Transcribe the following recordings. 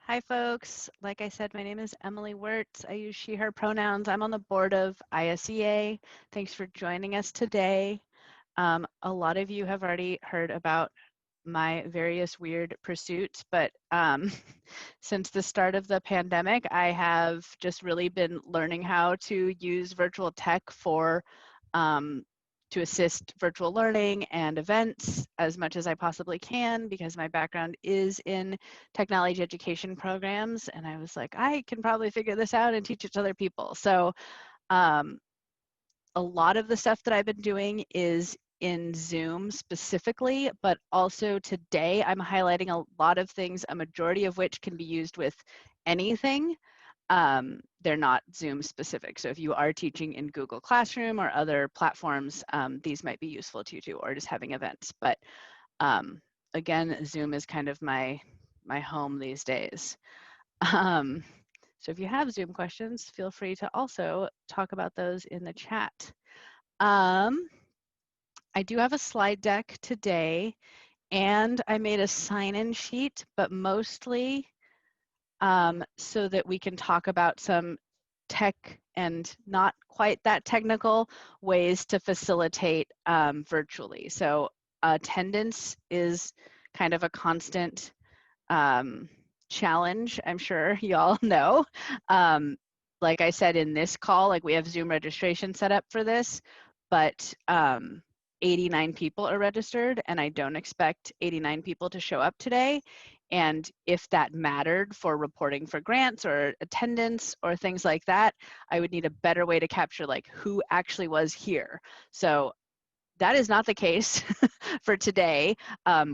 Hi, folks. Like I said, my name is Emily Weerts. I use she, her pronouns. I'm on the board of ISEA. Thanks for joining us today. A lot of you have already heard about my various weird pursuits, but since the start of the pandemic, I have just really been learning how to use virtual tech for to assist virtual learning and events as much as I possibly can, because my background is in technology education programs, and I was like, I can probably figure this out and teach it to other people. So um, a lot of the stuff that I've been doing is in Zoom specifically, but also today I'm highlighting a lot of things, a majority of which can be used with anything. They're not Zoom specific. So if you are teaching in Google Classroom or other platforms, these might be useful to you too, or just having events. But again, Zoom is kind of my home these days. Um, so if you have Zoom questions, feel free to also talk about those in the chat. I do have a slide deck today, and I made a sign-in sheet, but mostly so that we can talk about some tech and not quite that technical ways to facilitate virtually. So attendance is kind of a constant challenge, I'm sure y'all know. Like I said in this call, like we have Zoom registration set up for this, but 89 people are registered, and I don't expect 89 people to show up today. And if that mattered for reporting for grants or attendance or things like that, I would need a better way to capture like who actually was here. So that is not the case for today.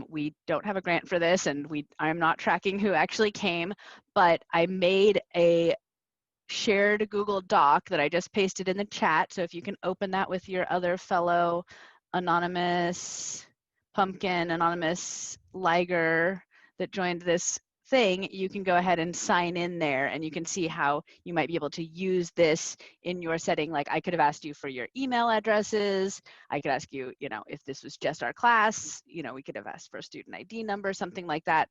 We don't have a grant for this, and I'm not tracking who actually came, but I made a shared Google Doc that I just pasted in the chat. So if you can open that with your other fellow anonymous pumpkin, anonymous Liger that joined this thing, you can go ahead and sign in there, and you can see how you might be able to use this in your setting. Like I could have asked you for your email addresses. I could ask you, if this was just our class, we could have asked for a student ID number, something like that.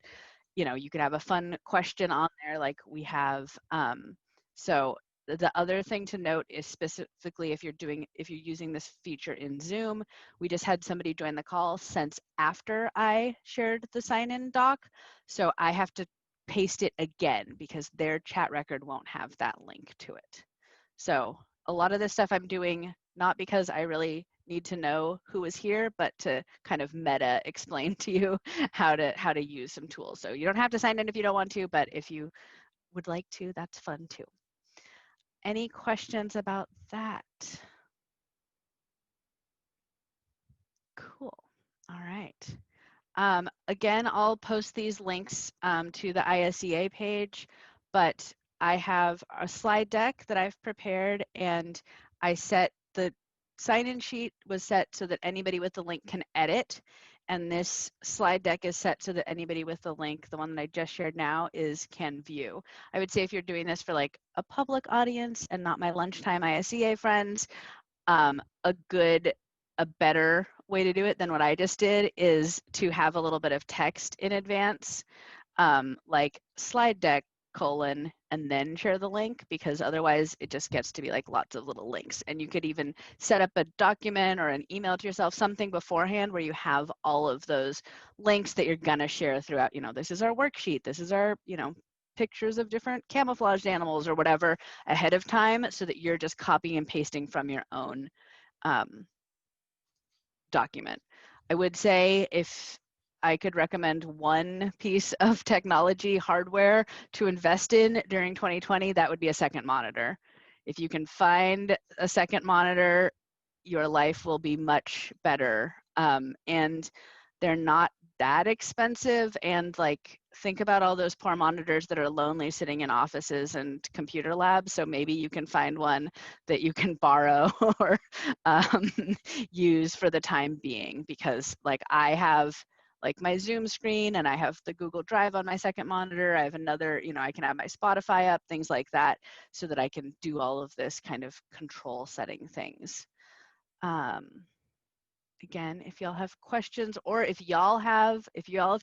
You could have a fun question on there like we have. So the other thing to note is specifically if you're using this feature in Zoom, we just had somebody join the call since after I shared the sign-in doc. So I have to paste it again because their chat record won't have that link to it. So a lot of this stuff I'm doing not because I really need to know who is here, but to kind of meta explain to you how to use some tools. So you don't have to sign in if you don't want to, but if you would like to, that's fun too. Any questions about that? Cool. All right. Again, I'll post these links to the ISEA page, but I have a slide deck that I've prepared, and I set the sign-in sheet was set so that anybody with the link can edit, and this slide deck is set so that anybody with the link, the one that I just shared now, can view. I would say if you're doing this for like a public audience and not my lunchtime ISEA friends, a better way to do it than what I just did is to have a little bit of text in advance, like slide deck : and then share the link, because otherwise it just gets to be like lots of little links. And you could even set up a document or an email to yourself, something beforehand where you have all of those links that you're gonna share throughout. This is our worksheet, this is our, pictures of different camouflaged animals or whatever ahead of time, so that you're just copying and pasting from your own document. I would say if I could recommend one piece of technology hardware to invest in during 2020, that would be a second monitor. If you can find a second monitor, your life will be much better. And they're not that expensive. And like, think about all those poor monitors that are lonely sitting in offices and computer labs. So maybe you can find one that you can borrow or use for the time being, because like I have like my Zoom screen and I have the Google Drive on my second monitor. I have another, I can have my Spotify up, things like that, so that I can do all of this kind of control setting things. again, if y'all have questions or if y'all have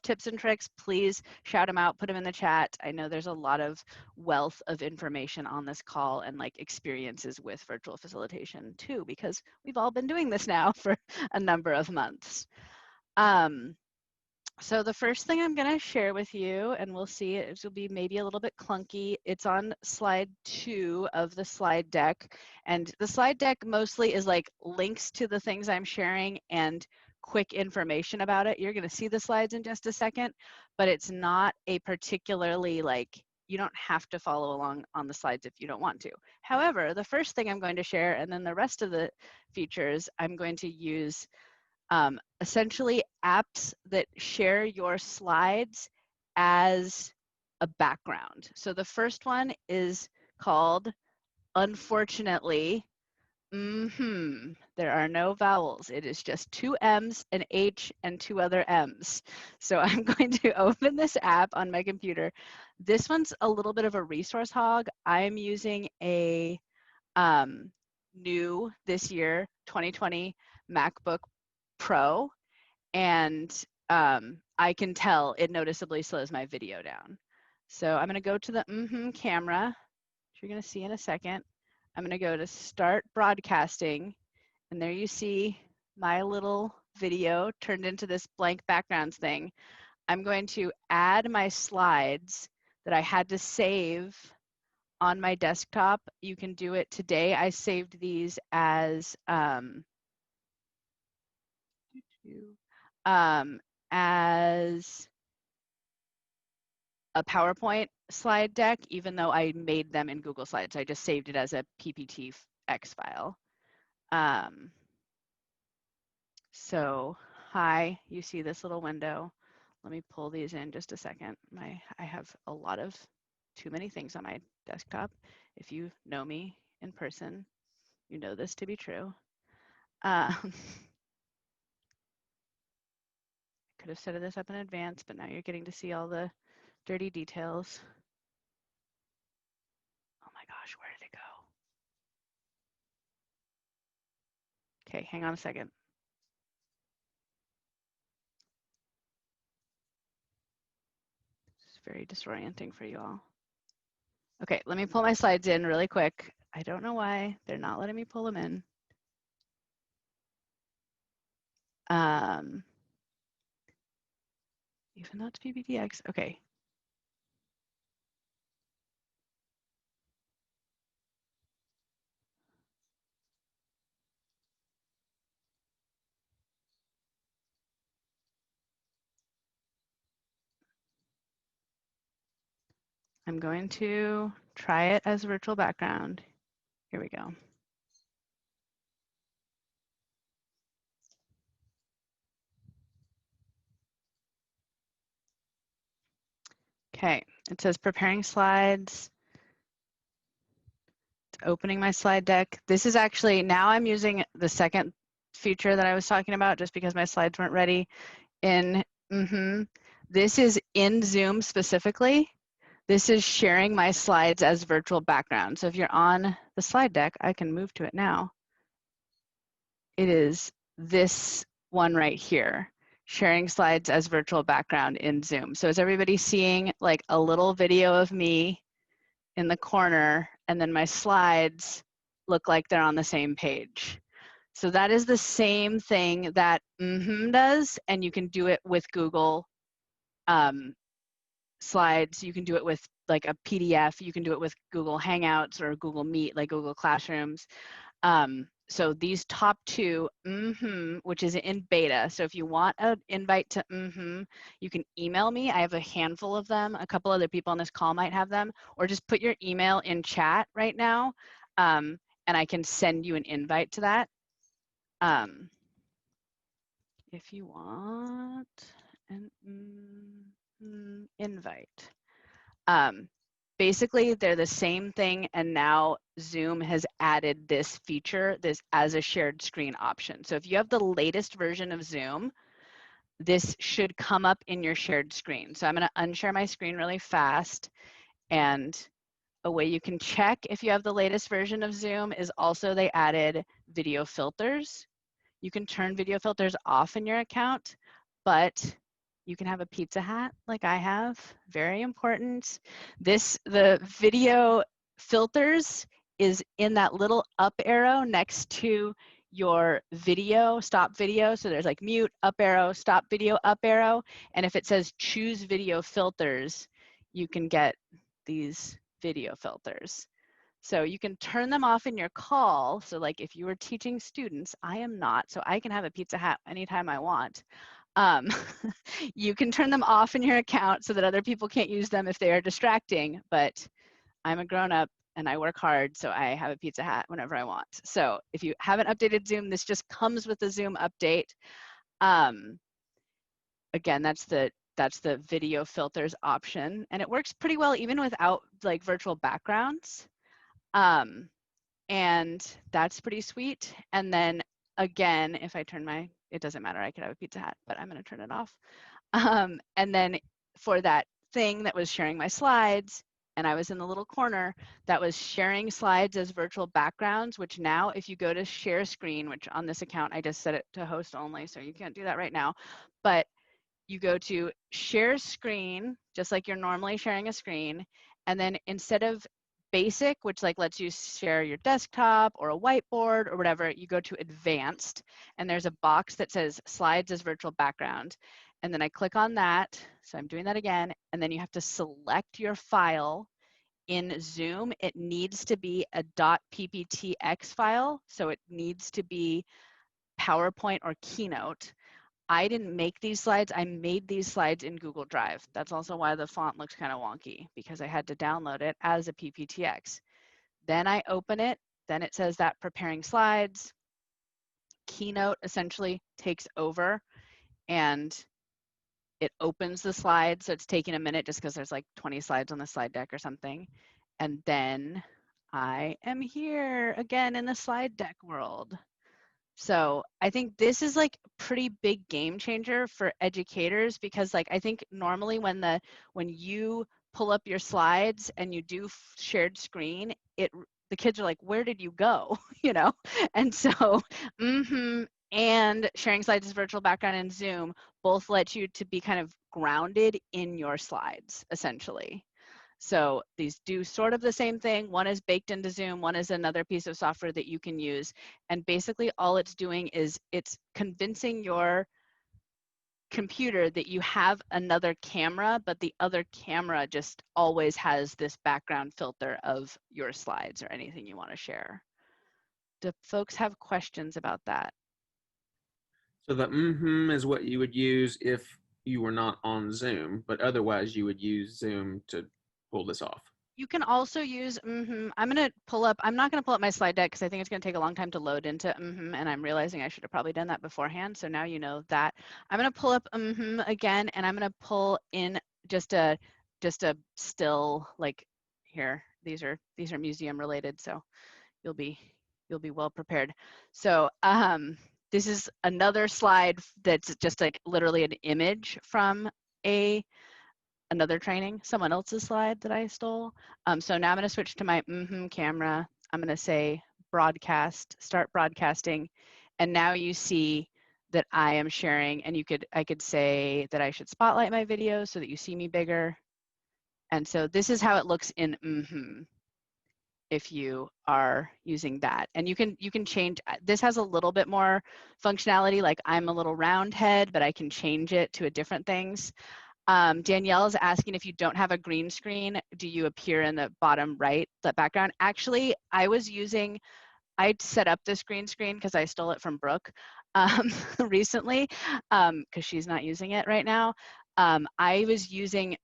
tips and tricks, please shout them out, put them in the chat. I know there's a lot of wealth of information on this call and like experiences with virtual facilitation too, because we've all been doing this now for a number of months. So the first thing I'm going to share with you, and we'll see, it will be maybe a little bit clunky. It's on slide 2 of the slide deck. And the slide deck mostly is like links to the things I'm sharing and quick information about it. You're going to see the slides in just a second, but it's not a particularly like, you don't have to follow along on the slides if you don't want to. However, the first thing I'm going to share, and then the rest of the features, I'm going to use essentially apps that share your slides as a background. So the first one is called, unfortunately, there are no vowels. It is just 2 M's, an H, and 2 other M's. So I'm going to open this app on my computer. This one's a little bit of a resource hog. I'm using a new this year, 2020 MacBook Pro, and I can tell it noticeably slows my video down. So I'm going to go to the camera, which you're going to see in a second. I'm going to go to start broadcasting, and there you see my little video turned into this blank backgrounds thing. I'm going to add my slides that I had to save on my desktop. You can do it today. I saved these as a PowerPoint slide deck, even though I made them in Google Slides. I just saved it as a PPTX file. So, hi, you see this little window. Let me pull these in just a second. I have a lot of too many things on my desktop. If you know me in person, you know this to be true. Could have set this up in advance, but now you're getting to see all the dirty details. Oh my gosh, where did it go? Okay, hang on a second. It's very disorienting for you all. Okay, let me pull my slides in really quick. I don't know why they're not letting me pull them in. Even though it's PPTX, okay. I'm going to try it as virtual background. Here we go. Okay, it says preparing slides. It's opening my slide deck. This is actually, now I'm using the second feature that I was talking about just because my slides weren't ready. This is in Zoom specifically. This is sharing my slides as virtual background. So if you're on the slide deck, I can move to it now. It is this one right here, sharing slides as virtual background in Zoom. So is everybody seeing like a little video of me in the corner, and then my slides look like they're on the same page? So that is the same thing that does, and you can do it with Google Slides. You can do it with like a PDF. You can do it with Google Hangouts or Google Meet, like Google Classrooms. So these top two, which is in beta. So if you want an invite to you can email me. I have a handful of them. A couple other people on this call might have them, or just put your email in chat right now, and I can send you an invite to that. If you want an invite. Basically, they're the same thing, and now Zoom has added this feature, this as a shared screen option. So if you have the latest version of Zoom, this should come up in your shared screen. So I'm going to unshare my screen really fast, and a way you can check if you have the latest version of Zoom is also they added video filters. You can turn video filters off in your account, but you can have a pizza hat like I have. Very important. The video filters is in that little up arrow next to your video, stop video. So there's like mute, up arrow, stop video, up arrow. And if it says choose video filters, you can get these video filters. So you can turn them off in your call. So like if you were teaching students, I am not, so I can have a pizza hat anytime I want. You can turn them off in your account so that other people can't use them if they are distracting, but I'm a grown-up and I work hard, so I have a pizza hat whenever I want. So if you haven't updated Zoom, this just comes with the Zoom update. Again, that's the video filters option, and it works pretty well even without like virtual backgrounds. And that's pretty sweet. And then again, if I turn it doesn't matter, I could have a pizza hat, but I'm gonna turn it off. And then for that thing that was sharing my slides, and I was in the little corner that was sharing slides as virtual backgrounds, which now if you go to share screen, which on this account, I just set it to host only, so you can't do that right now, but you go to share screen, just like you're normally sharing a screen, and then instead of basic, which like lets you share your desktop or a whiteboard or whatever, you go to advanced, and there's a box that says slides as virtual background. And then I click on that, so I'm doing that again, and then you have to select your file. In Zoom, it needs to be a .pptx file, so it needs to be PowerPoint or Keynote. I didn't make these slides, I made these slides in Google Drive. That's also why the font looks kind of wonky, because I had to download it as a PPTX. Then I open it, then it says that preparing slides. Keynote essentially takes over and it opens the slides. So it's taking a minute just because there's like 20 slides on the slide deck or something. And then I am here again in the slide deck world. So I think this is like a pretty big game changer for educators, because like I think normally when you pull up your slides and you do shared screen, the kids are like, where did you go? You know? And so and sharing slides as virtual background in Zoom both let you to be kind of grounded in your slides essentially. So these do sort of the same thing. One is baked into Zoom, one is another piece of software that you can use. And basically all it's doing is it's convincing your computer that you have another camera, but the other camera just always has this background filter of your slides or anything you want to share. Do folks have questions about that? So the is what you would use if you were not on Zoom, but otherwise you would use Zoom to pull this off. You can also use I'm not going to pull up my slide deck because I think it's going to take a long time to load into and I'm realizing I should have probably done that beforehand. So now you know that. I'm going to pull up again, and I'm going to pull in just a still, like here. These are museum related, so you'll be well prepared. So this is another slide that's just like literally an image from another training, someone else's slide that I stole. So now I'm gonna switch to my camera. I'm gonna say broadcast, start broadcasting. And now you see that I am sharing, and I could say that I should spotlight my video so that you see me bigger. And so this is how it looks in if you are using that. And you can change, this has a little bit more functionality, like I'm a little round head, but I can change it to different things. Danielle is asking, if you don't have a green screen, do you appear in the bottom right, the background? Actually, I set up this green screen because I stole it from Brooke recently because she's not using it right now. I was using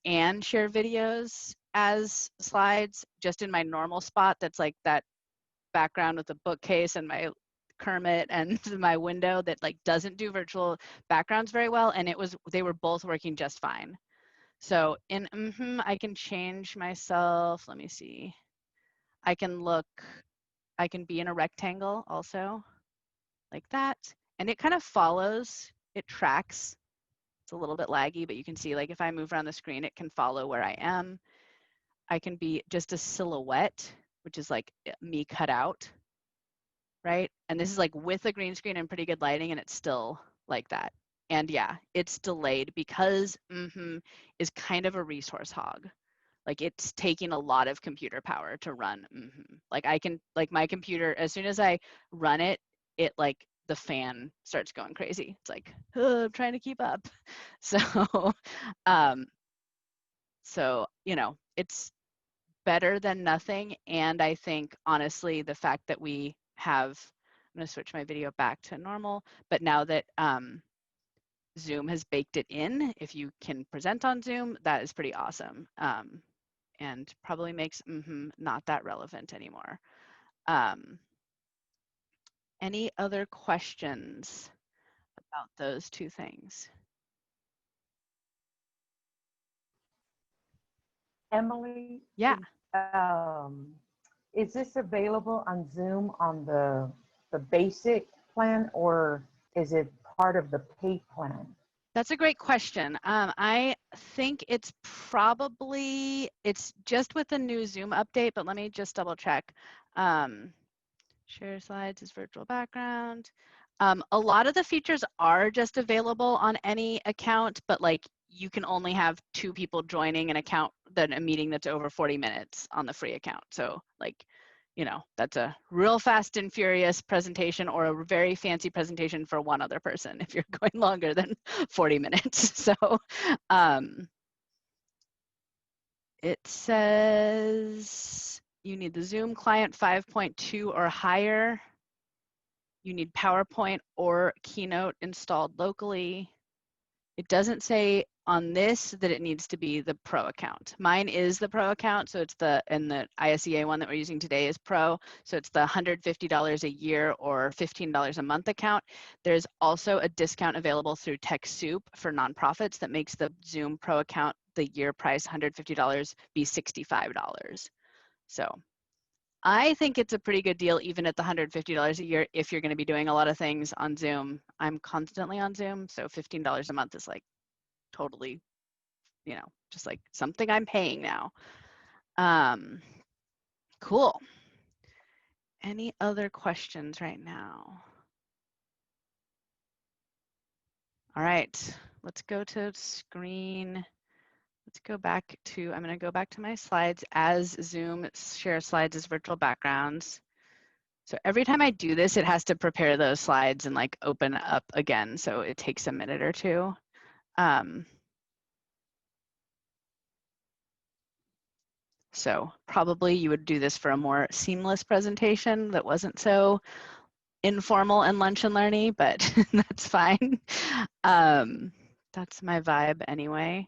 and share videos as slides just in my normal spot. That's like that background with the bookcase and my Kermit and my window that like doesn't do virtual backgrounds very well, and they were both working just fine. So in I can change myself. Let me see. I can be in a rectangle also, like that, and it kind of follows. It tracks. It's a little bit laggy, but you can see like if I move around the screen, it can follow where I am. I can be just a silhouette, which is like me cut out. right? And this is like with a green screen and pretty good lighting, and it's still like that. And yeah, it's delayed because is kind of a resource hog. Like it's taking a lot of computer power to run. Like I can, like my computer, as soon as I run it, it like the fan starts going crazy. It's like, I'm trying to keep up. So, um, you know, it's better than nothing. And I think honestly, the fact that we have, I'm gonna switch my video back to normal, but now that Zoom has baked it in, if you can present on Zoom, that is pretty awesome. And probably makes not that relevant anymore. Any other questions about those two things? Emily, Yeah. is this available on Zoom on the basic plan, or is it part of the paid plan? That's a great question. I think it's just with the new Zoom update, but let me just double check. Share slides as virtual background. A lot of the features are just available on any account, but like you can only have 2 people joining an account, then a meeting that's over 40 minutes on the free account. So like, you know, that's a real fast and furious presentation or a very fancy presentation for one other person if you're going longer than 40 minutes. So it says you need the Zoom client 5.2 or higher. You need PowerPoint or Keynote installed locally. It doesn't say on this that it needs to be the Pro account. Mine is the Pro account, so it's and the ISEA one that we're using today is Pro, so it's the $150 a year or $15 a month account. There's also a discount available through TechSoup for nonprofits that makes the Zoom Pro account, the year price $150 be $65. So I think it's a pretty good deal, even at the $150 a year, if you're going to be doing a lot of things on Zoom. I'm constantly on Zoom, so $15 a month is like totally, you know, just like something I'm paying now. Cool. Any other questions right now? All right, let's go to screen. Let's go back to, I'm going to go back to my slides as Zoom share slides as virtual backgrounds. So every time I do this, it has to prepare those slides and like open up again. So it takes a minute or two. So probably you would do this for a more seamless presentation that wasn't so informal and lunch and learny, but that's fine. That's my vibe anyway.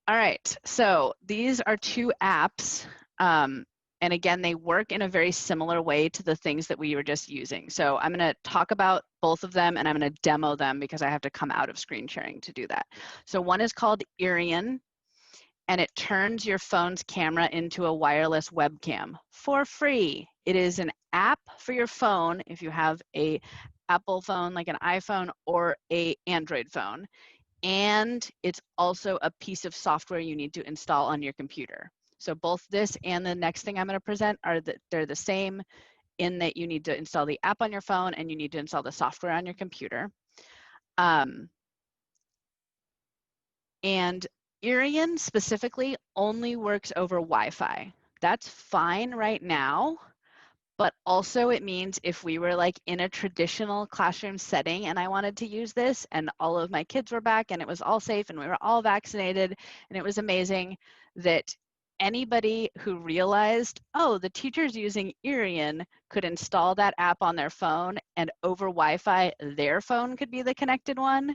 All right, so these are 2 apps. And again, they work in a very similar way to the things that we were just using. So I'm going to talk about both of them and I'm going to demo them because I have to come out of screen sharing to do that. So one is called Irian, and it turns your phone's camera into a wireless webcam for free. It is an app for your phone if you have a Apple phone like an iPhone or a Android phone. And it's also a piece of software you need to install on your computer. So both this and the next thing I'm going to present they're the same in that you need to install the app on your phone and you need to install the software on your computer. And Irian specifically only works over Wi-Fi. That's fine right now, but also it means if we were like in a traditional classroom setting and I wanted to use this and all of my kids were back and it was all safe and we were all vaccinated and it was amazing, that anybody who realized, oh, the teacher's using Irian could install that app on their phone and over Wi-Fi, their phone could be the connected one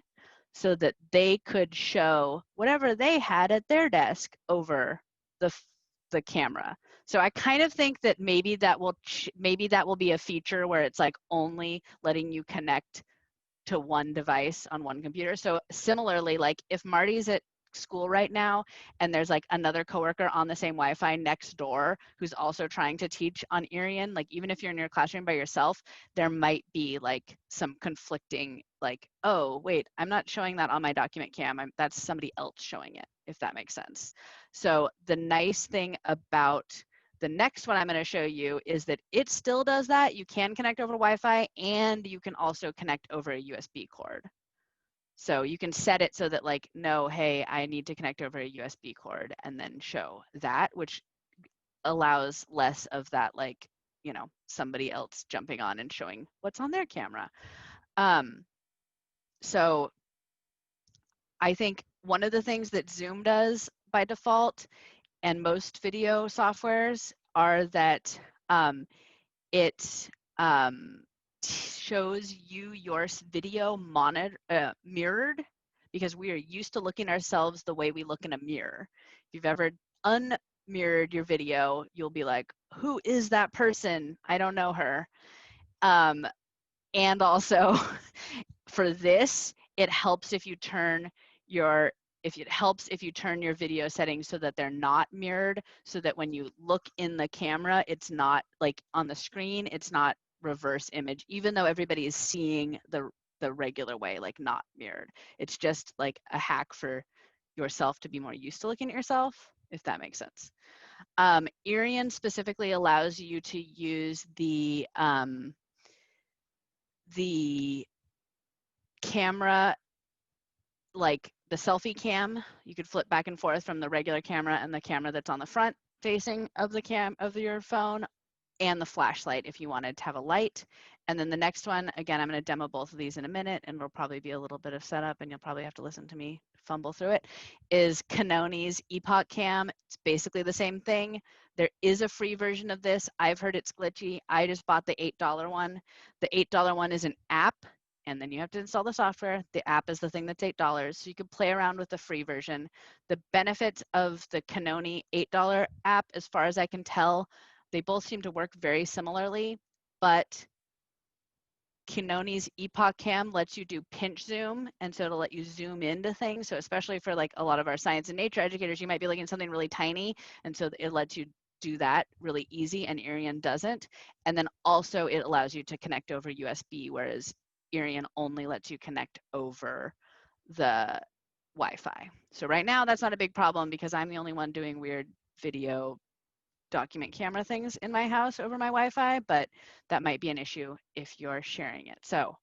so that they could show whatever they had at their desk over the camera. So I kind of think that maybe that will be a feature where it's like only letting you connect to one device on one computer. So similarly, like if Marty's at school right now and there's like another coworker on the same Wi-Fi next door who's also trying to teach on Irian, like even if you're in your classroom by yourself, there might be like some conflicting, like, oh wait, I'm not showing that on my document cam, that's somebody else showing it, if that makes sense. So the nice thing about The next one I'm going to show you is that it still does that. You can connect over Wi-Fi, and you can also connect over a USB cord. So you can set it so that like, no, hey, I need to connect over a USB cord, and then show that, which allows less of that, like, you know, somebody else jumping on and showing what's on their camera. So I think one of the things that Zoom does by default and most video softwares are that it shows you your video mirrored, because we are used to looking ourselves the way we look in a mirror. If you've ever unmirrored your video, you'll be like, who is that person? I don't know her. And also for this, it helps if you turn your video settings so that they're not mirrored, so that when you look in the camera, it's not like on the screen, it's not reverse image, even though everybody is seeing the regular way, like not mirrored. It's just like a hack for yourself to be more used to looking at yourself, if that makes sense. Irian specifically allows you to use the camera, like the selfie cam. You could flip back and forth from the regular camera and the camera that's on the front facing of the your phone, and the flashlight if you wanted to have a light. And then the next one, again, I'm going to demo both of these in a minute, and it'll probably be a little bit of setup, and you'll probably have to listen to me fumble through it, is Canoni's Epoch Cam. It's basically the same thing. There is a free version of this. I've heard it's glitchy. I just bought the $8 one. The $8 one is an app, and then you have to install the software. The app is the thing that's $8, so you could play around with the free version. The benefits of the Canoni $8 app, as far as I can tell, they both seem to work very similarly, but Canoni's Epoch Cam lets you do pinch zoom, and so it'll let you zoom into things. So especially for like a lot of our science and nature educators, you might be looking at something really tiny, and so it lets you do that really easy, and Irian doesn't. And then also it allows you to connect over USB, whereas Irian only lets you connect over the Wi-Fi. So right now that's not a big problem because I'm the only one doing weird video document camera things in my house over my Wi-Fi, but that might be an issue if you're sharing it. So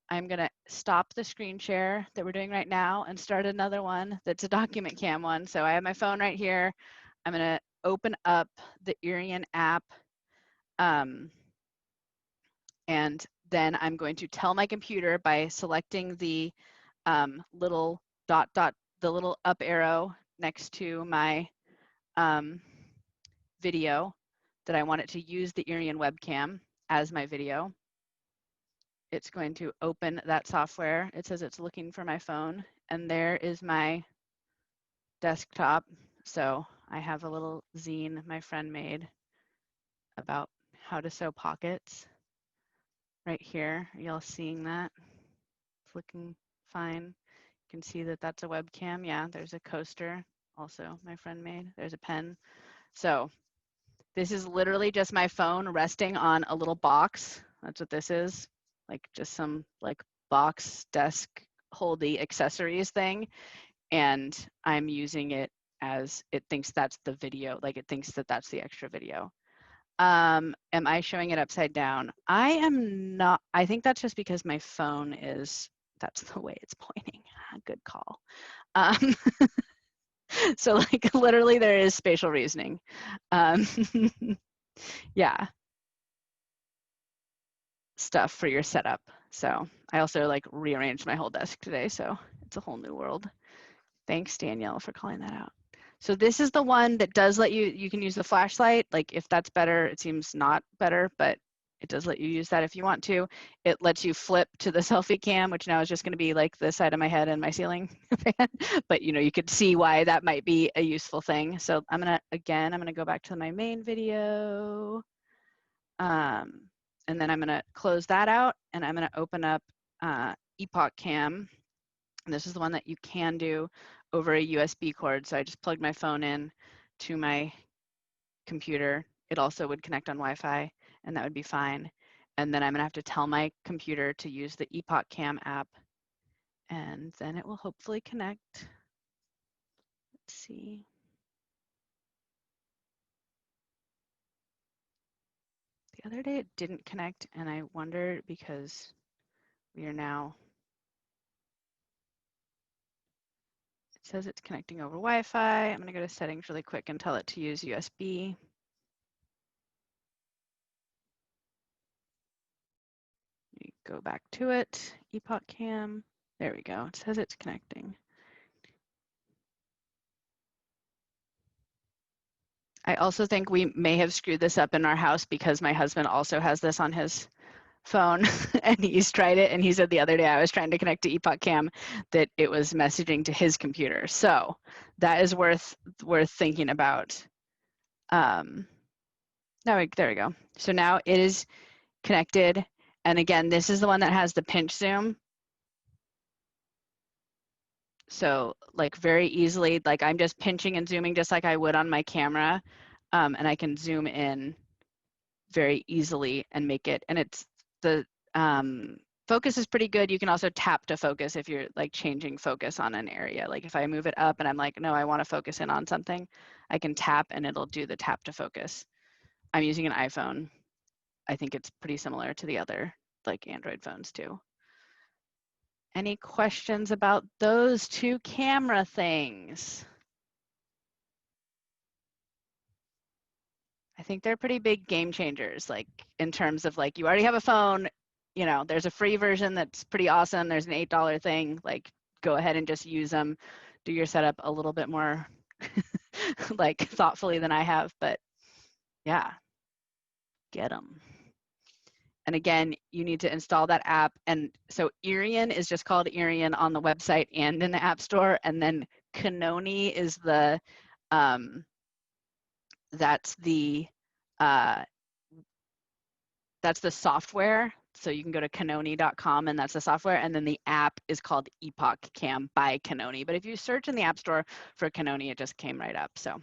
I'm gonna stop the screen share that we're doing right now and start another one that's a document cam one. So I have my phone right here. I'm gonna open up the Irian app, and then I'm going to tell my computer by selecting the little the little up arrow next to my video that I want it to use the Irian webcam as my video. It's going to open that software. It says it's looking for my phone, and there is my desktop. So I have a little zine my friend made about how to sew pockets right here. Are y'all seeing that? It's looking fine. You can see that that's a webcam. Yeah, there's a coaster also my friend made. There's a pen. So this is literally just my phone resting on a little box. That's what this is, like just some like box desk holdy accessories thing. And I'm using it as it thinks that's the video, like it thinks that that's the extra video. Am I showing it upside down? I am not. I think that's just because my phone is, that's the way it's pointing. Good call. So like literally there is spatial reasoning. Yeah, stuff for your setup. So I also like rearranged my whole desk today, so it's a whole new world. Thanks, Danielle, for calling that out. So this is the one that does let you can use the flashlight. Like if that's better, it seems not better, but it does let you use that if you want to. It lets you flip to the selfie cam, which now is just going to be like the side of my head and my ceiling fan. But you know, you could see why that might be a useful thing. So I'm gonna go back to my main video. And then I'm gonna close that out, and I'm gonna open up Epoch Cam. And this is the one that you can do over a USB cord. So I just plugged my phone in to my computer. It also would connect on Wi-Fi, and that would be fine. And then I'm gonna have to tell my computer to use the Epoch Cam app, and then it will hopefully connect. Let's see. other day it didn't connect, and I wondered because we are now, it says it's connecting over Wi-Fi. I'm gonna go to settings really quick and tell it to use USB. Go back to it, Epoch Cam. There we go, it says it's connecting. I also think we may have screwed this up in our house because my husband also has this on his phone and he's tried it, and he said the other day I was trying to connect to Epoch Cam that it was messaging to his computer. So that is worth thinking about. There we go. So now it is connected, and again, this is the one that has the pinch zoom. So like very easily, like I'm just pinching and zooming just like I would on my camera, and I can zoom in very easily and make it, and it's the focus is pretty good. You can also tap to focus if you're like changing focus on an area. Like if I move it up and I'm like, no, I want to focus in on something, I can tap and it'll do the tap to focus. I'm using an iPhone. I think it's pretty similar to the other like Android phones too. Any questions about those two camera things? I think they're pretty big game changers, like in terms of like you already have a phone, you know, there's a free version that's pretty awesome. There's an $8 thing, like go ahead and just use them. Do your setup a little bit more like thoughtfully than I have, but yeah, get them. And again, you need to install that app. And so Irian is just called Irian on the website and in the App Store. And then Canoni is the, that's the software. So you can go to canoni.com and that's the software. And then the app is called Epoch Cam by Canoni. But if you search in the App Store for Canoni, it just came right up. So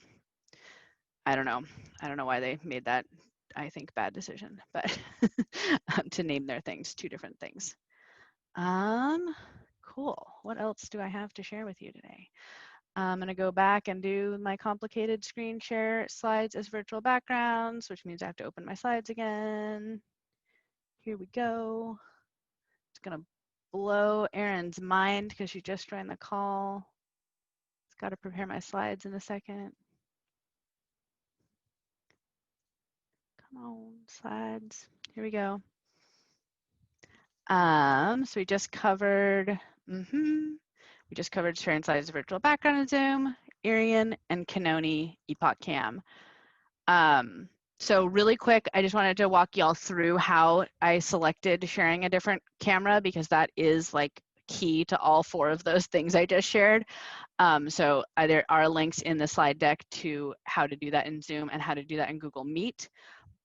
I don't know. I don't know why they made that, I think, bad decision, but to name their things two different things. Cool. What else do I have to share with you today? I'm going to go back and do my complicated screen share slides as virtual backgrounds, which means I have to open my slides again. Here we go. It's going to blow Erin's mind because she just joined the call. It's got to prepare my slides in a second. Come on, slides. Here we go. So we just covered, we just covered sharing slides, virtual background in Zoom, Irian, and Canoni Epoch Cam. So really quick, I just wanted to walk y'all through how I selected sharing a different camera because that is like key to all four of those things I just shared. So there are links in the slide deck to how to do that in Zoom and how to do that in Google Meet.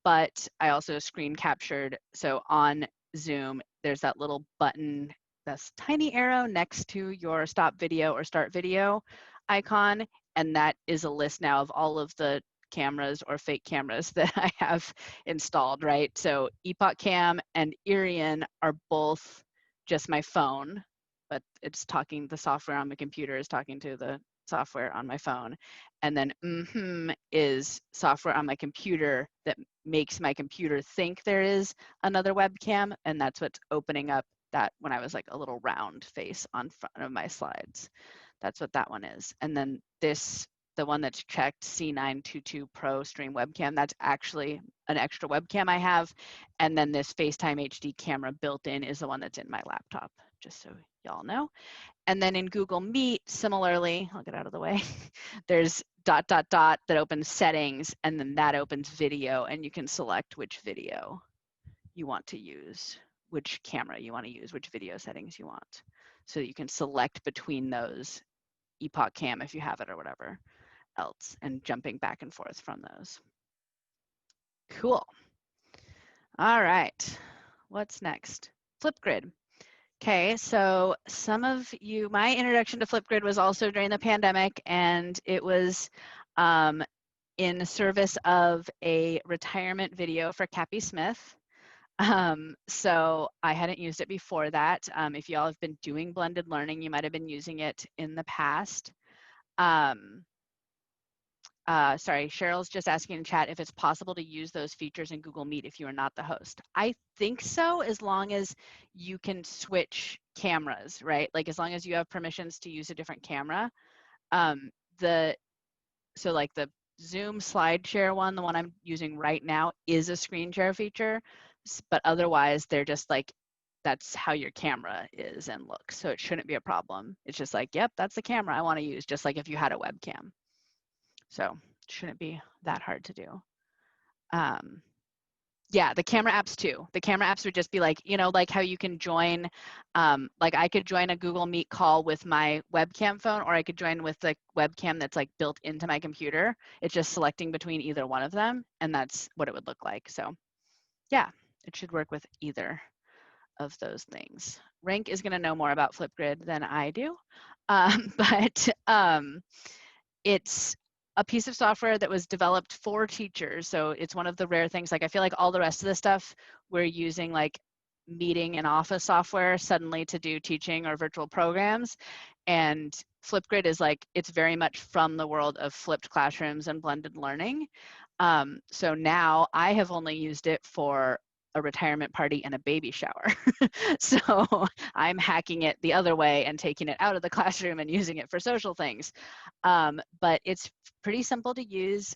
But I also screen captured. So on Zoom, there's that little button, this tiny arrow next to your stop video or start video icon. And that is a list now of all of the cameras or fake cameras that I have installed, right? So Epoch Cam and Irian are both just my phone, but it's talking, the software on my computer is talking to the software on my phone. And then is software on my computer that makes my computer think there is another webcam, and that's what's opening up that when I was like a little round face on front of my slides. That's what that one is. And then this, the one that's checked C922 Pro Stream Webcam, that's actually an extra webcam I have. And then this FaceTime HD camera built in is the one that's in my laptop, just so y'all know. And then in Google Meet, similarly, I'll get out of the way, there's ... that opens settings, and then that opens video, and you can select which video you want to use, which camera you want to use, which video settings you want. So you can select between those, Epoch Cam if you have it or whatever else, and jumping back and forth from those. Cool. All right, what's next? Flipgrid. Okay, so some of you, my introduction to Flipgrid was also during the pandemic, and it was in service of a retirement video for Cappy Smith. So I hadn't used it before that. If y'all have been doing blended learning, you might have been using it in the past. sorry, Cheryl's just asking in chat if it's possible to use those features in Google Meet if you are not the host. I think so, as long as you can switch cameras, right? Like as long as you have permissions to use a different camera. So like the Zoom slide share one, the one I'm using right now, is a screen share feature, but otherwise they're just like, that's how your camera is and looks. So it shouldn't be a problem. It's just like, yep, that's the camera I want to use, just like if you had a webcam. So it shouldn't be that hard to do. Yeah, the camera apps too. The camera apps would just be like, you know, like how you can join, like I could join a Google Meet call with my webcam phone, or I could join with the webcam that's like built into my computer. It's just selecting between either one of them, and that's what it would look like. So yeah, it should work with either of those things. Rank is going to know more about Flipgrid than I do, but it's a piece of software that was developed for teachers. So it's one of the rare things, like I feel like all the rest of the stuff we're using like meeting and office software suddenly to do teaching or virtual programs. And Flipgrid is like, it's very much from the world of flipped classrooms and blended learning. So now I have only used it for a retirement party and a baby shower. So I'm hacking it the other way and taking it out of the classroom and using it for social things. But it's pretty simple to use.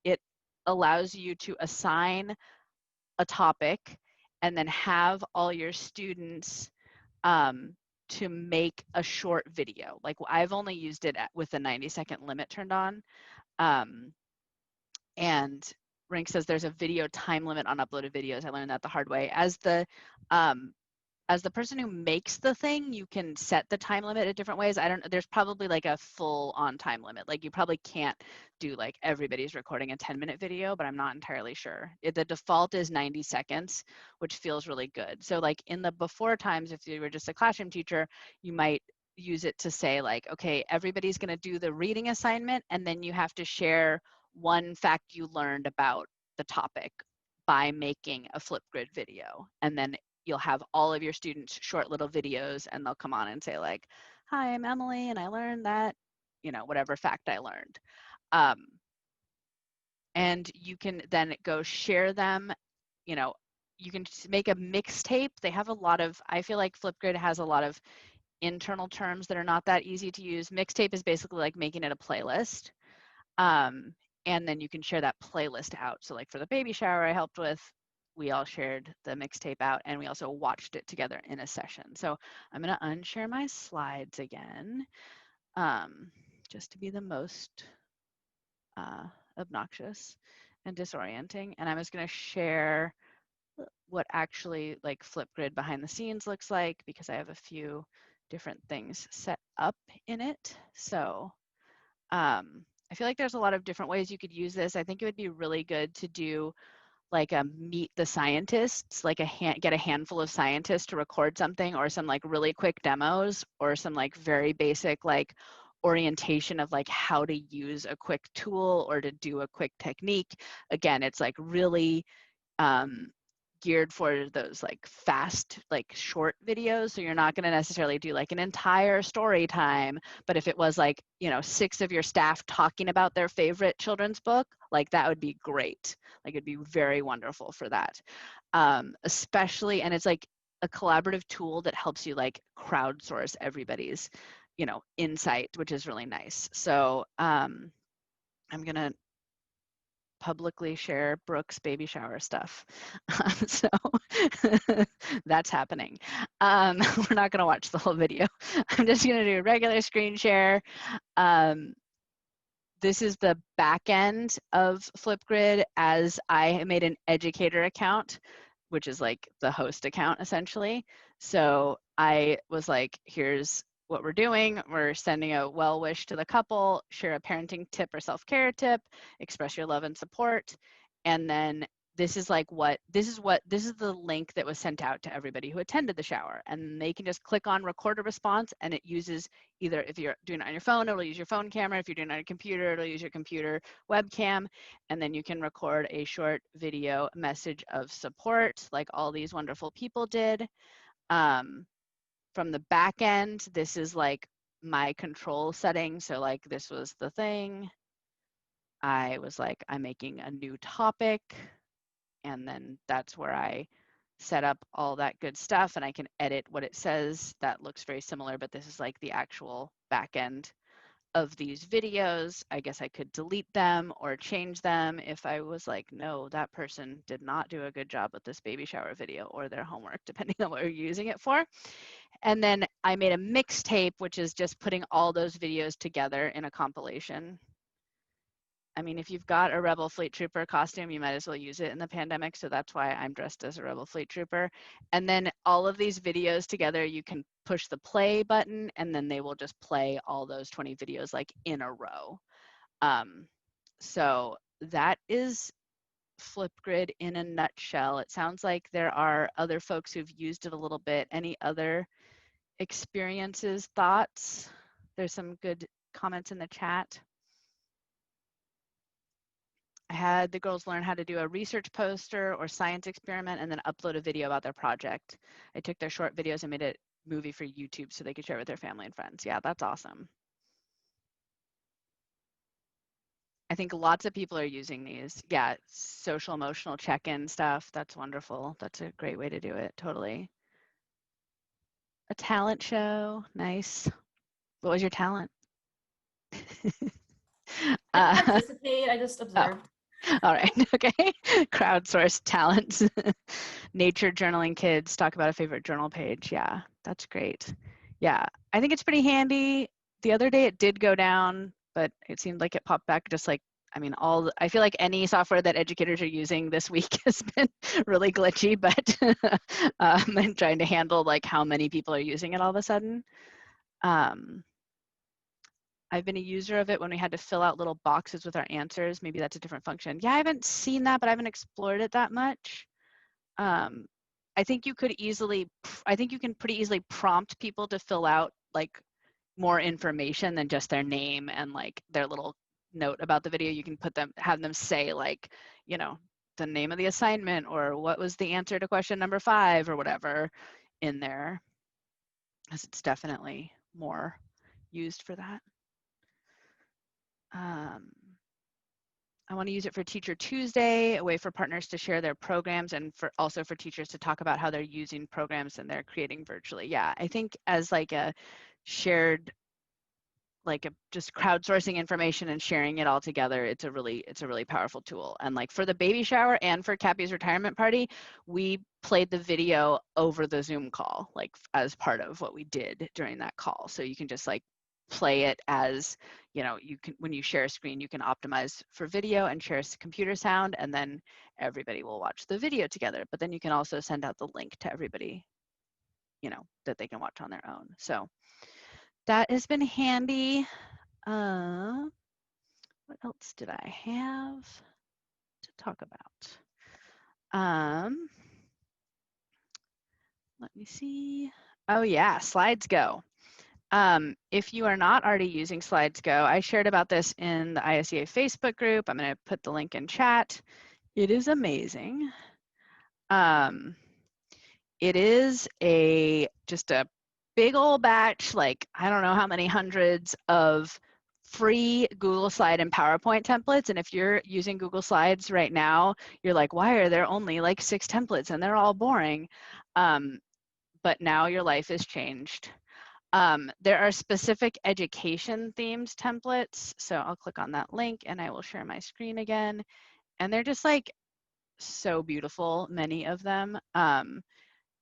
It allows you to assign a topic and then have all your students to make a short video. Like I've only used it with the 90-second limit turned on. And Rank says there's a video time limit on uploaded videos. I learned that the hard way. As the person who makes the thing, you can set the time limit in different ways. There's probably like a full on time limit. Like you probably can't do like everybody's recording a 10-minute video, but I'm not entirely sure. The default is 90 seconds, which feels really good. So like in the before times, if you were just a classroom teacher, you might use it to say like, okay, everybody's gonna do the reading assignment, and then you have to share one fact you learned about the topic by making a Flipgrid video. And then you'll have all of your students short little videos, and they'll come on and say like, hi, I'm Emily, and I learned that, you know, whatever fact I learned. And you can then go share them, you know, you can make a mixtape. They have a lot of, I feel like Flipgrid has a lot of internal terms that are not that easy to use. Mixtape is basically like making it a playlist. And then you can share that playlist out. So like for the baby shower I helped with, we all shared the mixtape out, and we also watched it together in a session. So I'm going to unshare my slides again, just to be the most obnoxious and disorienting. And I'm just going to share what actually like Flipgrid behind the scenes looks like, because I have a few different things set up in it. So I feel like there's a lot of different ways you could use this. I think it would be really good to do like a meet the scientists, like get a handful of scientists to record something, or some like really quick demos, or some like very basic like orientation of like how to use a quick tool or to do a quick technique. Again, it's like really geared for those like fast, like short videos. So you're not going to necessarily do like an entire story time, but if it was like, you know, 6 of your staff talking about their favorite children's book, like that would be great. Like it'd be very wonderful for that. Especially, and it's like a collaborative tool that helps you like crowdsource everybody's, you know, insight, which is really nice. So I'm going to publicly share Brooke's baby shower stuff. So that's happening. We're not going to watch the whole video. I'm just going to do a regular screen share. This is the back end of Flipgrid, as I made an educator account, which is like the host account essentially. So I was like, here's what we're doing. We're sending a well wish to the couple, share a parenting tip or self-care tip, express your love and support. And then this is like this is the link that was sent out to everybody who attended the shower. And they can just click on record a response, and it uses either, if you're doing it on your phone, it'll use your phone camera. If you're doing it on your computer, it'll use your computer webcam. And then you can record a short video message of support, like all these wonderful people did. From the back end, this is like my control setting. So like this was the thing. I was like, I'm making a new topic, and then that's where I set up all that good stuff, and I can edit what it says. That looks very similar, but this is like the actual back end of these videos. I guess I could delete them or change them if I was like, no, that person did not do a good job with this baby shower video or their homework, depending on what you're using it for. And then I made a mixtape, which is just putting all those videos together in a compilation. I mean, if you've got a Rebel Fleet Trooper costume, you might as well use it in the pandemic. So that's why I'm dressed as a Rebel Fleet Trooper. And then all of these videos together, you can push the play button, and then they will just play all those 20 videos like in a row. So that is Flipgrid in a nutshell. It sounds like there are other folks who've used it a little bit. Any other experiences, thoughts? There's some good comments in the chat. I had the girls learn how to do a research poster or science experiment and then upload a video about their project. I took their short videos and made a movie for YouTube so they could share with their family and friends. Yeah, that's awesome. I think lots of people are using these. Yeah, social emotional check-in stuff. That's wonderful. That's a great way to do it. Totally. A talent show. Nice. What was your talent? I didn't participate. I just observed. All right. Okay. Crowdsourced talents. Nature journaling kids talk about a favorite journal page. Yeah, that's great. Yeah, I think it's pretty handy. The other day it did go down, but it seemed like it popped back just like, I mean, I feel like any software that educators are using this week has been really glitchy, but and trying to handle like how many people are using it all of a sudden. I've been a user of it when we had to fill out little boxes with our answers. Maybe that's a different function. Yeah, I haven't seen that, but I haven't explored it that much. I think you can pretty easily prompt people to fill out like more information than just their name and like their little note about the video. You can have them say like, you know, the name of the assignment or what was the answer to question number 5 or whatever in there, because it's definitely more used for that. I want to use it for Teacher Tuesday, a way for partners to share their programs and also for teachers to talk about how they're using programs and they're creating virtually. Yeah, I think as like a shared, just crowdsourcing information and sharing it all together, it's a really powerful tool. And like for the baby shower and for Cappy's retirement party, we played the video over the Zoom call, like as part of what we did during that call. So you can just like play it as, you know, you can, when you share a screen, you can optimize for video and share computer sound, and then everybody will watch the video together. But then you can also send out the link to everybody, you know, that they can watch on their own. So that has been handy. What else did I have to talk about? Let me see. Oh yeah, Slides Go. If you are not already using Slides Go, I shared about this in the ISEA Facebook group. I'm going to put the link in chat. It is amazing. It is just a big old batch, like I don't know how many hundreds of free Google Slide and PowerPoint templates. And if you're using Google Slides right now, you're like, why are there only like 6 templates and they're all boring? But now your life is changed. There are specific education themes templates. So I'll click on that link and I will share my screen again. And they're just like so beautiful, many of them.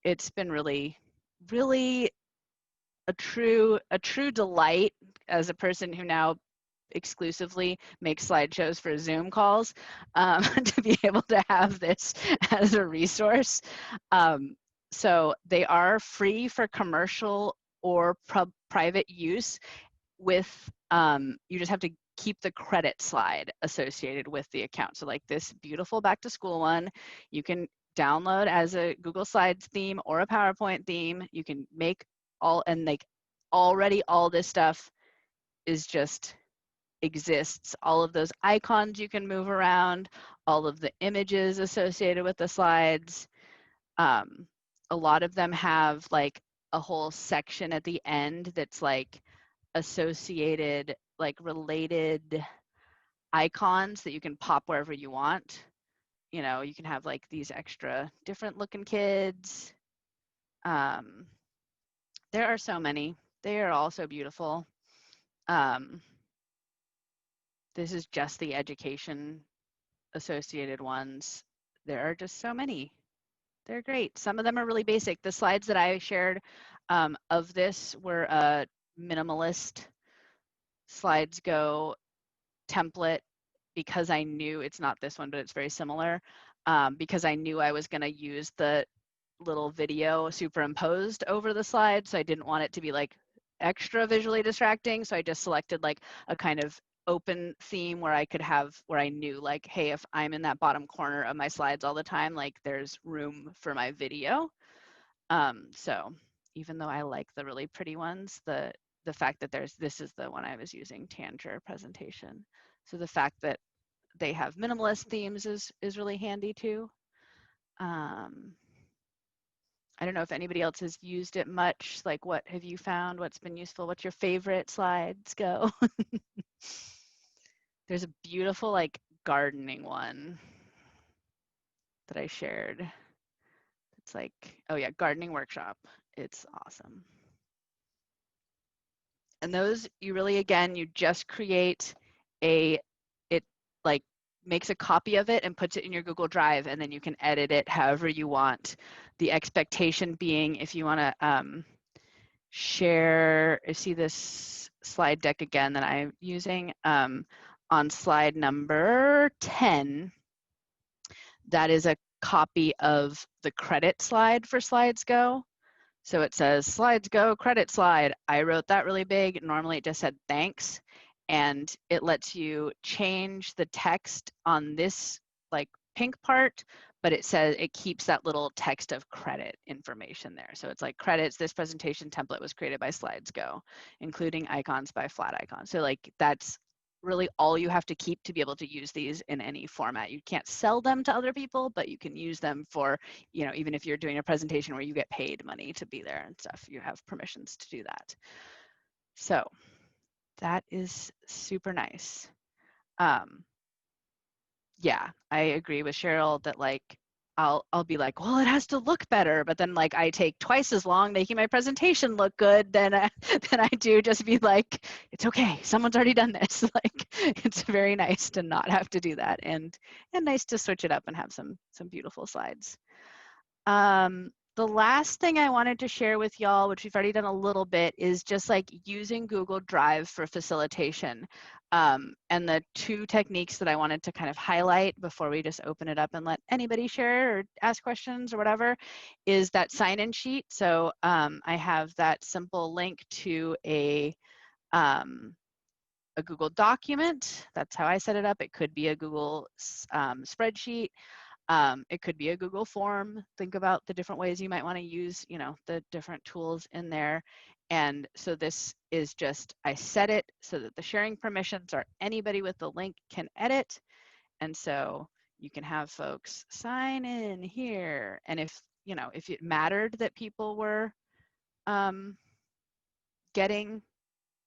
It's been really a true delight as a person who now exclusively makes slideshows for Zoom calls, to be able to have this as a resource. So they are free for commercial or private use with, you just have to keep the credit slide associated with the account. So like this beautiful back to school one, you can download as a Google Slides theme or a PowerPoint theme. You can make and like already all this stuff is just exists. All of those icons you can move around, all of the images associated with the slides. A lot of them have like a whole section at the end that's like associated, like related icons that you can pop wherever you want. You know, you can have like these extra different looking kids. There are so many. They are all so beautiful. This is just the education associated ones. There are just so many. They're great. Some of them are really basic. The slides that I shared of this were a minimalist slides go template because I knew it's not this one, but it's very similar. Because I knew I was going to use the little video superimposed over the slide. So I didn't want it to be like extra visually distracting. So I just selected like a kind of open theme where I could have, where I knew like, hey, if I'm in that bottom corner of my slides all the time, like there's room for my video. So even though I like the really pretty ones, the fact that this is the one I was using, Tanger presentation. So the fact that they have minimalist themes is really handy too. I don't know if anybody else has used it much. Like, what have you found? What's been useful? What's your favorite slides go? There's a beautiful like gardening one that I shared. It's like, oh yeah, gardening workshop. It's awesome. And those, you really, again, you just create it like makes a copy of it and puts it in your Google Drive, and then you can edit it however you want. The expectation being, if you want to share, see this slide deck again that I'm using, on slide number 10, that is a copy of the credit slide for Slides Go. So it says Slides Go credit slide. I wrote that really big. Normally it just said thanks. And it lets you change the text on this like pink part, but it says it keeps that little text of credit information there. So it's like credits, this presentation template was created by Slides Go, including icons by Flat Icon. So like that's really all you have to keep to be able to use these in any format. You can't sell them to other people, but you can use them for, you know, even if you're doing a presentation where you get paid money to be there and stuff, you have permissions to do that. So that is super nice. Yeah, I agree with Cheryl that like I'll be like, well, it has to look better, but then like I take twice as long making my presentation look good than than I do just be like, it's okay, someone's already done this. Like it's very nice to not have to do that, and nice to switch it up and have some beautiful slides. The last thing I wanted to share with y'all, which we've already done a little bit, is just like using Google Drive for facilitation. And the two techniques that I wanted to kind of highlight before we just open it up and let anybody share or ask questions or whatever is that sign-in sheet. So I have that simple link to a Google document. That's how I set it up. It could be a Google spreadsheet. It could be a Google form. Think about the different ways you might want to use, you know, the different tools in there. And so this is just, I set it so that the sharing permissions are anybody with the link can edit. And so you can have folks sign in here. And if, you know, if it mattered that people were getting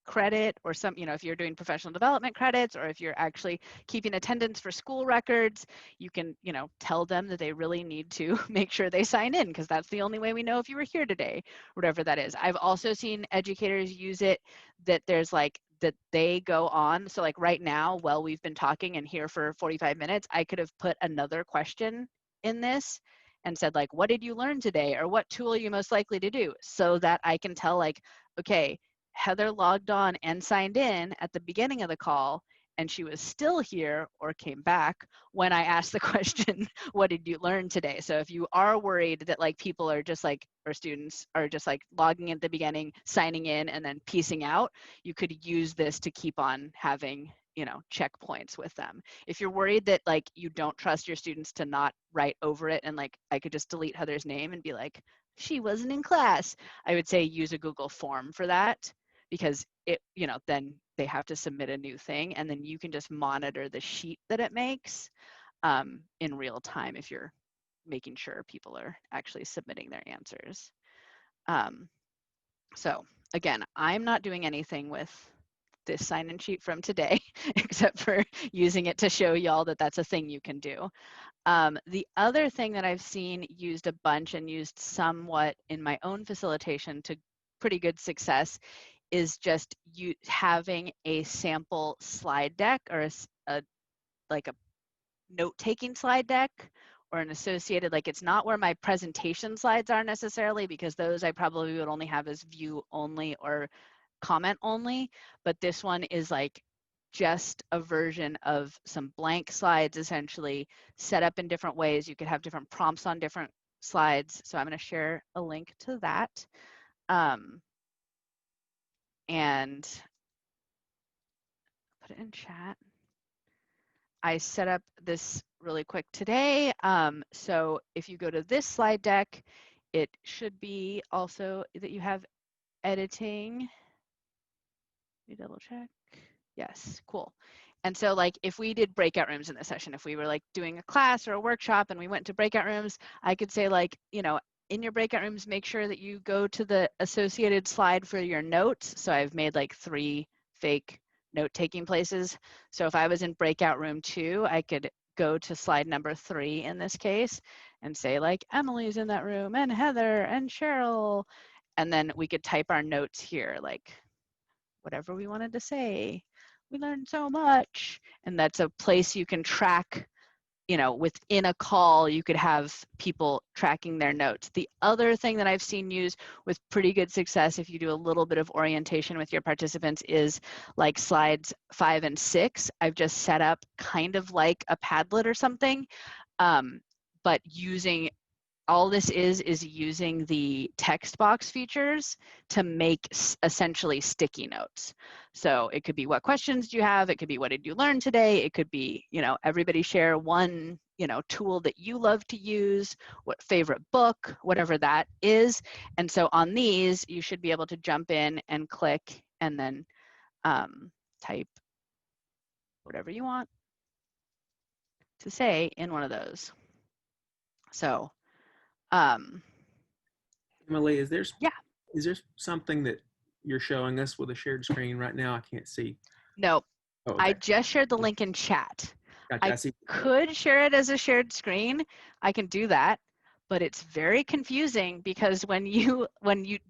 credit or some, you know, if you're doing professional development credits or if you're actually keeping attendance for school records, you can, you know, tell them that they really need to make sure they sign in because that's the only way we know if you were here today, whatever that is. I've also seen educators use it that there's like that they go on. So like right now, while we've been talking and here for 45 minutes, I could have put another question in this and said like, what did you learn today? Or what tool are you most likely to do? So that I can tell like, okay, Heather logged on and signed in at the beginning of the call, and she was still here or came back when I asked the question, what did you learn today? So if you are worried that like people are just like, or students are just like logging in at the beginning, signing in, and then piecing out, you could use this to keep on having, you know, checkpoints with them. If you're worried that like you don't trust your students to not write over it and like I could just delete Heather's name and be like, she wasn't in class, I would say use a Google form for that, because it, you know, then they have to submit a new thing and then you can just monitor the sheet that it makes in real time if you're making sure people are actually submitting their answers. So again, I'm not doing anything with this sign-in sheet from today, except for using it to show y'all that that's a thing you can do. The other thing that I've seen used a bunch and used somewhat in my own facilitation to pretty good success is just you having a sample slide deck or like a note-taking slide deck or an associated, like it's not where my presentation slides are necessarily, because those I probably would only have as view only or comment only, but this one is like just a version of some blank slides essentially set up in different ways. You could have different prompts on different slides. So I'm going to share a link to that. And put it in chat. I set up this really quick today. So if you go to this slide deck, it should be also that you have editing. Let me double check. Yes, cool. And so like if we did breakout rooms in this session, if we were like doing a class or a workshop and we went to breakout rooms, I could say like, you know, in your breakout rooms, make sure that you go to the associated slide for your notes. So I've made like 3 fake note-taking places. So if I was in breakout room 2, I could go to slide number 3 in this case and say like, Emily's in that room and Heather and Cheryl. And then we could type our notes here, like whatever we wanted to say. We learned so much. And that's a place you can track, you know, within a call, you could have people tracking their notes. The other thing that I've seen used with pretty good success, if you do a little bit of orientation with your participants, is like slides 5 and 6. I've just set up kind of like a Padlet or something, but using all this is using the text box features to make essentially sticky notes. So it could be what questions do you have? It could be what did you learn today? It could be, you know, everybody share one, you know, tool that you love to use, what favorite book, whatever that is. And so on these, you should be able to jump in and click and then type whatever you want to say in one of those. So Emily, is there yeah. Is there something that you're showing us with a shared screen right now? I can't see. No, Oh, okay. I just shared the link in chat. Gotcha. I see. Could share it as a shared screen. I can do that, but it's very confusing because when you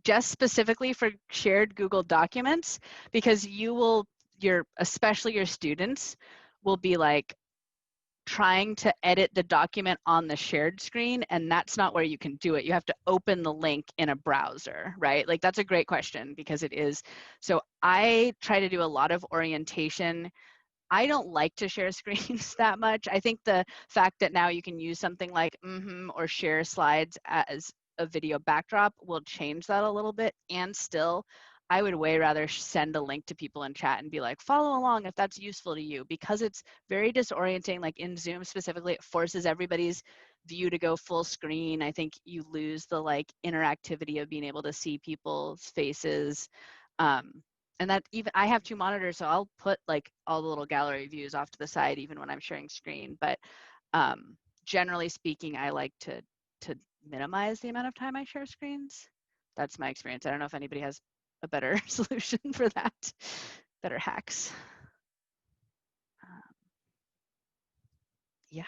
just specifically for shared Google Documents, because especially your students will be like trying to edit the document on the shared screen, and that's not where you can do it. You have to open the link in a browser, right? Like that's a great question because it is. So I try to do a lot of orientation. I don't like to share screens that much. I think the fact that now you can use something like or share slides as a video backdrop will change that a little bit. And still, I would way rather send a link to people in chat and be like, follow along if that's useful to you, because it's very disorienting. Like in Zoom specifically, it forces everybody's view to go full screen. I think you lose the like interactivity of being able to see people's faces. And that even I have 2 monitors, so I'll put like all the little gallery views off to the side even when I'm sharing screen. But generally speaking, I like to minimize the amount of time I share screens. That's my experience. I don't know if anybody has a better solution for that, better hacks. Yeah.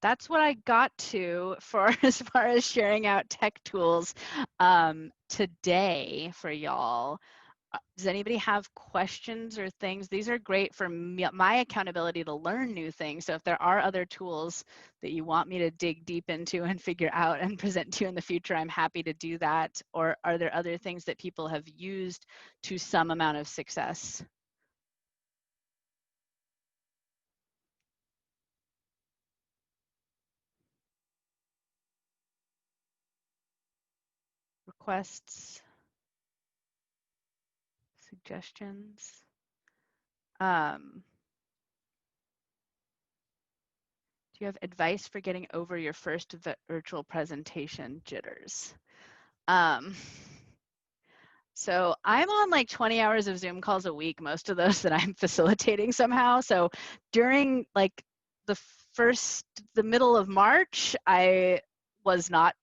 That's what I got to for as far as sharing out tech tools today for y'all. Does anybody have questions or things? These are great for my accountability to learn new things. So if there are other tools that you want me to dig deep into and figure out and present to you in the future, I'm happy to do that. Or are there other things that people have used to some amount of success? Requests? Suggestions? Do you have advice for getting over your first virtual presentation jitters? So I'm on like 20 hours of Zoom calls a week, most of those that I'm facilitating somehow. So during like the middle of March, I was not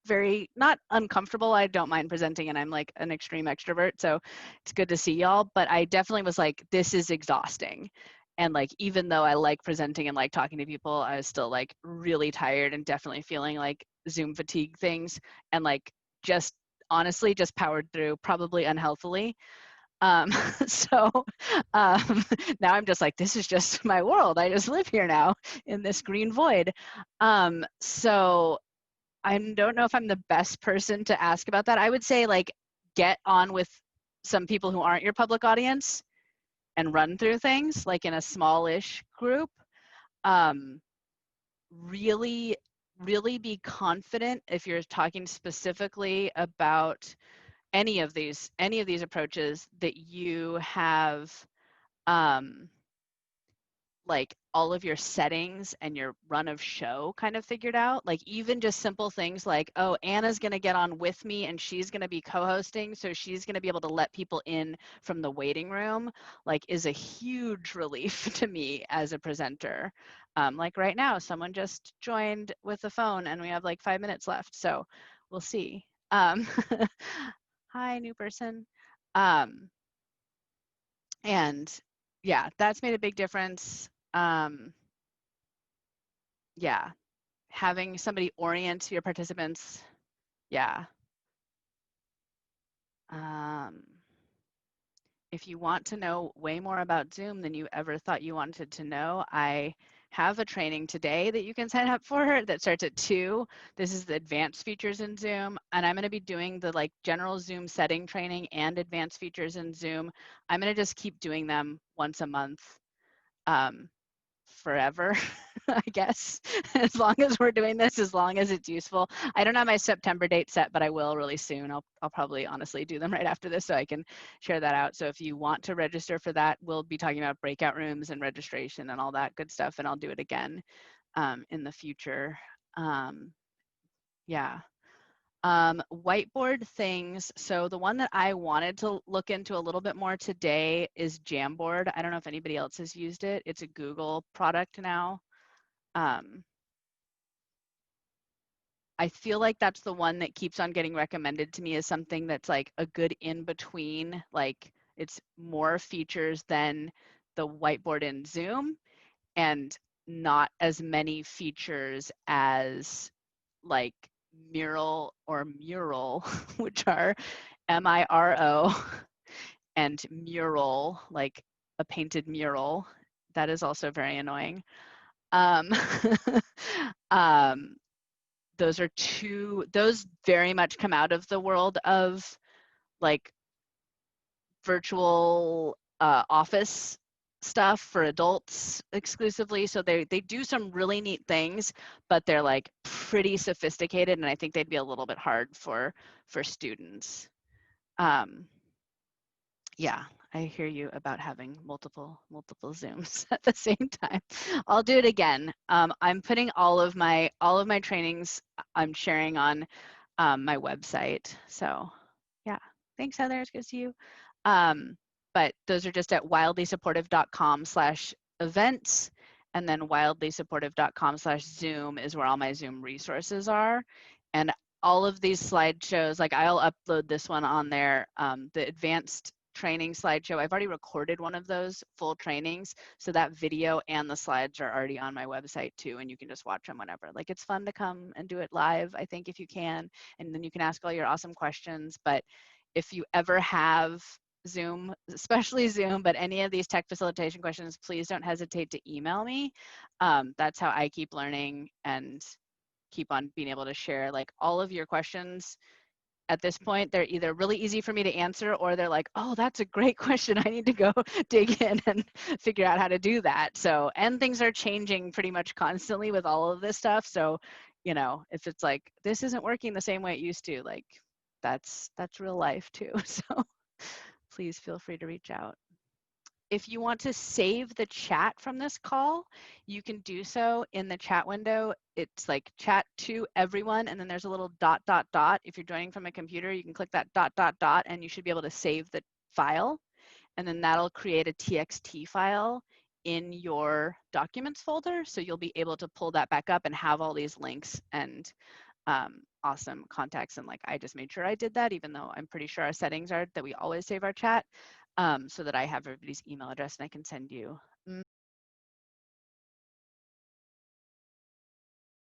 uncomfortable. I don't mind presenting, and I'm like an extreme extrovert, so it's good to see y'all, but I definitely was like, this is exhausting. And like, even though I like presenting and like talking to people, I was still like really tired and definitely feeling like Zoom fatigue things, and like just honestly just powered through, probably unhealthily. So now I'm just like, this is just my world. I just live here now in this green void. So I don't know if I'm the best person to ask about that. I would say like get on with some people who aren't your public audience and run through things like in a smallish group. Really, really be confident if you're talking specifically about any of these approaches that you have like all of your settings and your run of show kind of figured out. Like even just simple things like, oh, Anna's going to get on with me and she's going to be co-hosting, so she's going to be able to let people in from the waiting room, like is a huge relief to me as a presenter. Like right now, someone just joined with the phone and we have like 5 minutes left, so we'll see. Hi, new person. And yeah, that's made a big difference. Yeah, having somebody orient your participants. Yeah. If you want to know way more about Zoom than you ever thought you wanted to know, I have a training today that you can sign up for that starts at 2. This is the advanced features in Zoom, and I'm going to be doing the like general Zoom setting training and advanced features in Zoom. I'm going to just keep doing them once a month. Forever, I guess, as long as we're doing this, as long as it's useful. I don't have my September date set, but I will really soon. I'll probably honestly do them right after this so I can share that out. So if you want to register for that, we'll be talking about breakout rooms and registration and all that good stuff, and I'll do it again in the future. Yeah. Whiteboard things. So the one that I wanted to look into a little bit more today is Jamboard. I don't know if anybody else has used it. It's a Google product now. I feel like that's the one that keeps on getting recommended to me as something that's like a good in between. Like it's more features than the whiteboard in Zoom and not as many features as like Mural, which are MIRO, and Mural, like a painted mural. That is also very annoying. Those are those very much come out of the world of like virtual office stuff for adults exclusively. So they do some really neat things, but they're like pretty sophisticated, and I think they'd be a little bit hard for students. Yeah, I hear you about having multiple Zooms at the same time. I'll do it again. I'm putting all of my trainings I'm sharing on my website. So yeah, thanks Heather, it's good to see you. But those are just at wildlysupportive.com/events, and then wildlysupportive.com/Zoom is where all my Zoom resources are. And all of these slideshows, like I'll upload this one on there, the advanced training slideshow. I've already recorded one of those full trainings, so that video and the slides are already on my website too, and you can just watch them whenever. Like it's fun to come and do it live, I think, if you can, and then you can ask all your awesome questions. But if you ever have Zoom, especially Zoom, but any of these tech facilitation questions, please don't hesitate to email me. That's how I keep learning and keep on being able to share like all of your questions. At this point, they're either really easy for me to answer, or they're like, oh, that's a great question. I need to go dig in and figure out how to do that. So, and things are changing pretty much constantly with all of this stuff. So, you know, if it's like, this isn't working the same way it used to, like that's real life too. So please feel free to reach out. If you want to save the chat from this call, you can do so in the chat window. It's like chat to everyone, and then there's a little ... If you're joining from a computer, you can click that ... and you should be able to save the file. And then that'll create a TXT file in your documents folder. So you'll be able to pull that back up and have all these links and awesome contacts. And like, I just made sure I did that, even though I'm pretty sure our settings are that we always save our chat, so that I have everybody's email address and I can send you